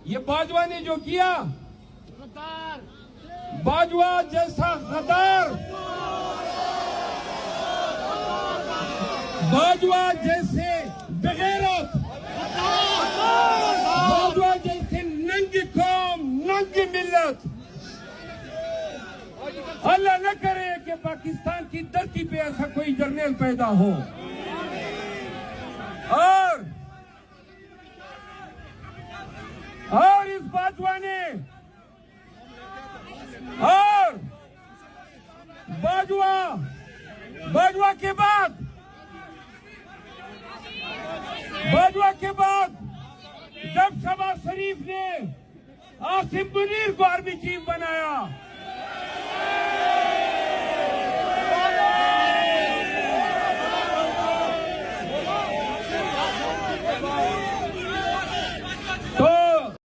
ये बाजवा ने जो किया, बाजवा जैसा गद्दार, बाजवा जैसे बेगैरत, बाजवा जैसे नंगी कौम, नंगी मिल्लत, अल्लाह न करे कि पाकिस्तान की धरती पे ऐसा कोई जर्नल पैदा हो। और इस बाजवा ने, और बाजवा के बाद जब शहबाज शरीफ ने आसिम मुनीर को आर्मी चीफ बनाया,